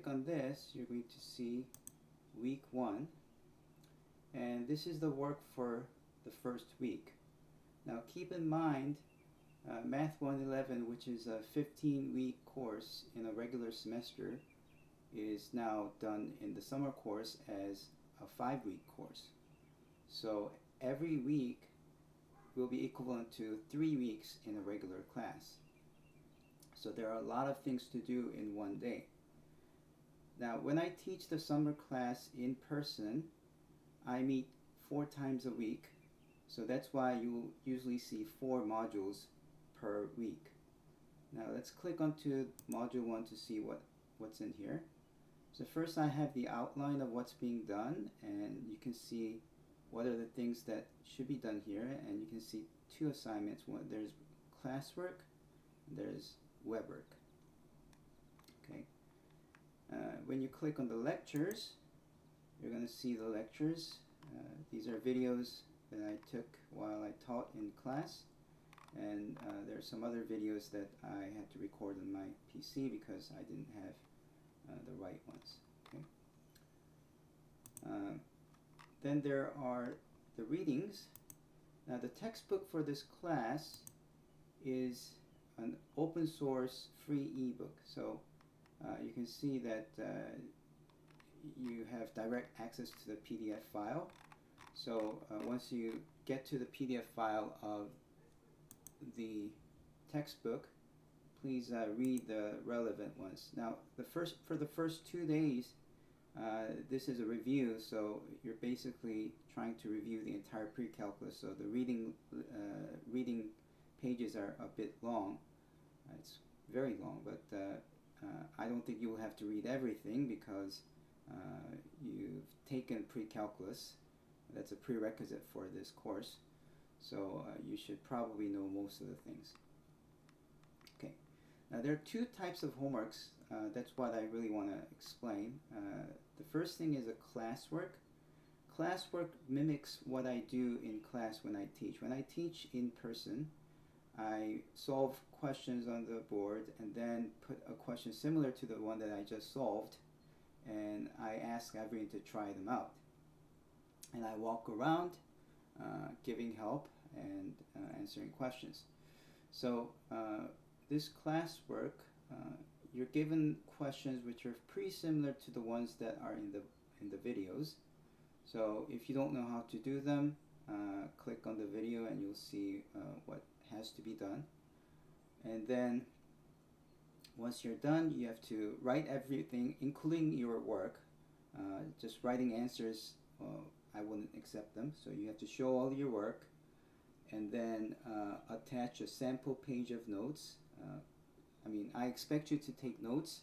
on this, you're going to see week 1, and this is the work for the first week. Now keep in mind, Math 111, which is a 15-week course in a regular semester, is now done in the summer course as a 5-week course. So every week will be equivalent to 3 weeks in a regular class. So there are a lot of things to do in one day. Now when I teach the summer class in person, I meet 4 times a week. So that's why you will usually see 4 modules per week. Now let's click onto module 1 to see what's in here. So first I have the outline of what's being done, and you can see what are the things that should be done here, and you can see 2 assignments. There's classwork, and there's web work. Okay. When you click on the lectures, you're going to see the lectures. These are videos that I took while I taught in class, and there are some other videos that I had to record on my PC because I didn't have the right ones. Okay. Then there are the readings. Now the textbook for this class is an open source free ebook. So you can see that you have direct access to the PDF file. So once you get to the PDF file of the textbook, please read the relevant ones. Now for the first 2 days, this is a review, so you're basically trying to review the entire pre-calculus. So the reading pages are a bit long. It's very long, but I don't think you will have to read everything because you've taken pre-calculus. That's a prerequisite for this course. So you should probably know most of the things. Okay. Now there are 2 types of homeworks. That's what I really want to explain. The first thing is a classwork. Classwork mimics what I do in class when I teach. When I teach in person, I solve questions on the board and then put a question similar to the one that I just solved, and I ask everyone to try them out. And I walk around giving help and answering questions. So this classwork, you're given questions which are pretty similar to the ones that are in the videos. So if you don't know how to do them, click on the video and you'll see what has to be done. And then once you're done, you have to write everything, including your work. Just writing answers, I wouldn't accept them. So you have to show all your work and then attach a sample page of notes. I expect you to take notes,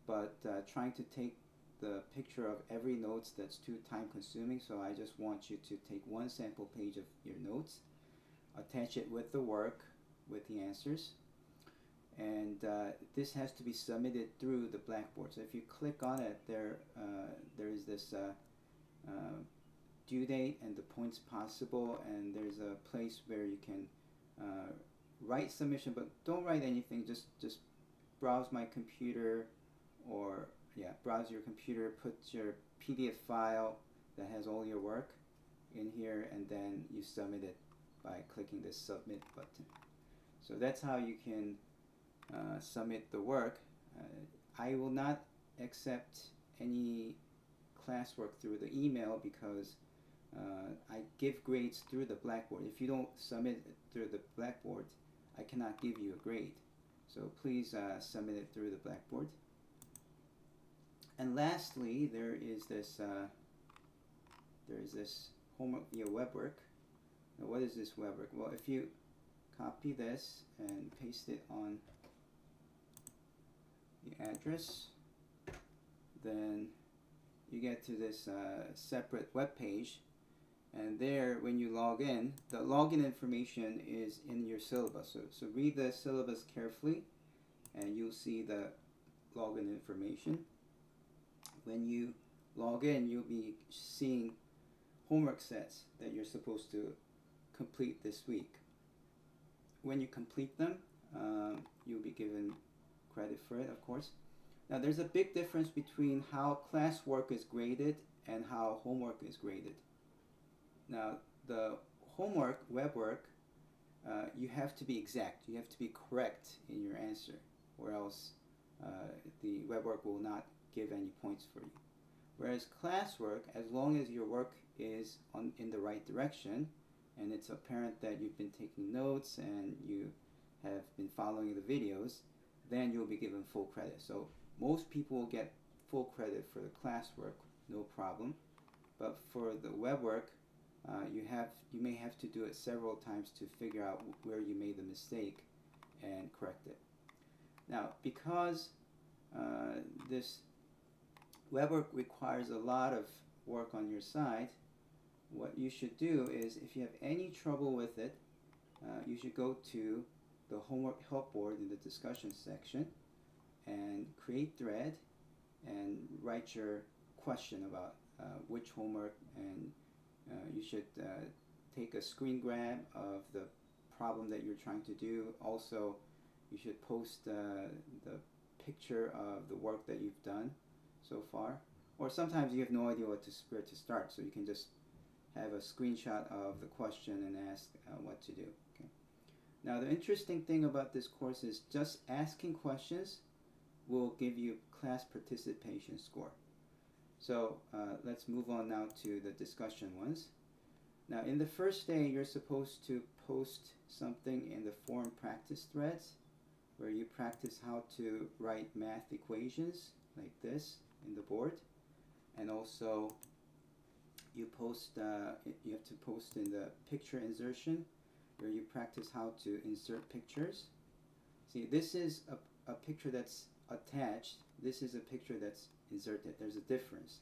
but trying to take the picture of every notes, that's too time consuming. So I just want you to take 1 sample page of your notes, attach it with the work, with the answers, and this has to be submitted through the Blackboard. So if you click on it, there is this due date and the points possible, and there's a place where you can write submission, but don't write anything. Just browse my computer, or browse your computer, put your PDF file that has all your work in here, and then you submit it by clicking the submit button. So that's how you can submit the work. I will not accept any classwork through the email because I give grades through the Blackboard. If you don't submit it through the Blackboard, I cannot give you a grade. So please submit it through the Blackboard. And lastly, there is this homework via web work. Now, what is this web work? Well, if you copy this and paste it on the address, then you get to this separate web page, and there, when you log in, the login information is in your syllabus. So read the syllabus carefully, and you'll see the login information. When you log in, you'll be seeing homework sets that you're supposed to complete this week. When you complete them, you'll be given credit for it, of course. Now there's a big difference between how classwork is graded and how homework is graded. Now the homework, web work, you have to be exact. You have to be correct in your answer, or else the web work will not give any points for you. Whereas classwork, as long as your work is in the right direction, and it's apparent that you've been taking notes and you have been following the videos, then you'll be given full credit. So most people will get full credit for the classwork, no problem. But for the web work, you may have to do it several times to figure out where you made the mistake and correct it. Now, because this web work requires a lot of work on your side, what you should do is, if you have any trouble with it, you should go to the homework help board in the discussion section and create thread and write your question about which homework, and you should take a screen grab of the problem that you're trying to do. Also, you should post the picture of the work that you've done so far. Or sometimes you have no idea where to start, so you can just have a screenshot of the question and ask what to do. Okay. Now the interesting thing about this course is just asking questions will give you class participation score. So let's move on now to the discussion ones. Now in the first day, you're supposed to post something in the forum practice threads where you practice how to write math equations like this in the board, and also you have to post in the picture insertion where you practice how to insert pictures. See, this is a picture that's attached. This is a picture that's inserted. There's a difference.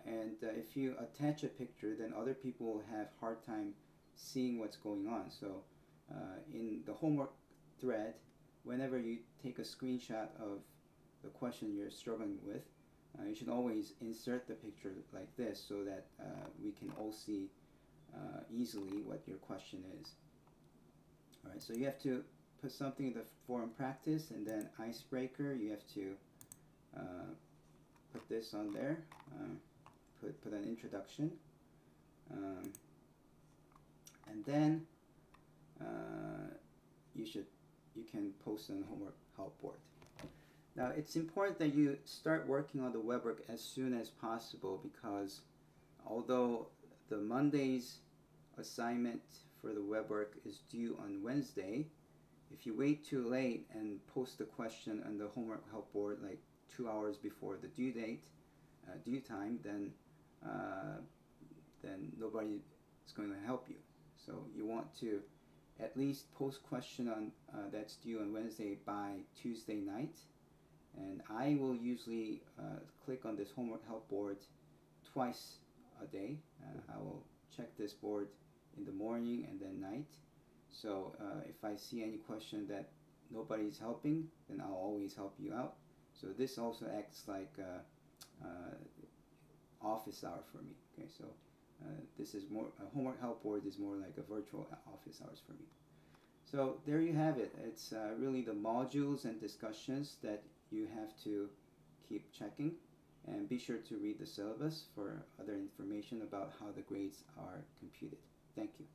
If you attach a picture, then other people will have hard time seeing what's going on. So in the homework thread, whenever you take a screenshot of the question you're struggling with, you should always insert the picture like this so that we can all see easily what your question is. Alright, so you have to put something in the forum practice, and then icebreaker, you have to put this on there, put an introduction, and then you can post on the homework help board. Now it's important that you start working on the web work as soon as possible, because although the Monday's assignment for the web work is due on Wednesday, if you wait too late and post the question on the homework help board like 2 hours before the due time, then nobody is going to help you. So you want to at least post question on that's due on Wednesday by Tuesday night. And I will usually click on this homework help board twice a day. I will check this board in the morning and then night. So if I see any question that nobody's helping, then I'll always help you out. So this also acts like office hour for me. Okay, so this is more homework help board is more like a virtual office hours for me. So there you have it. It's really the modules and discussions that you have to keep checking, and be sure to read the syllabus for other information about how the grades are computed. Thank you.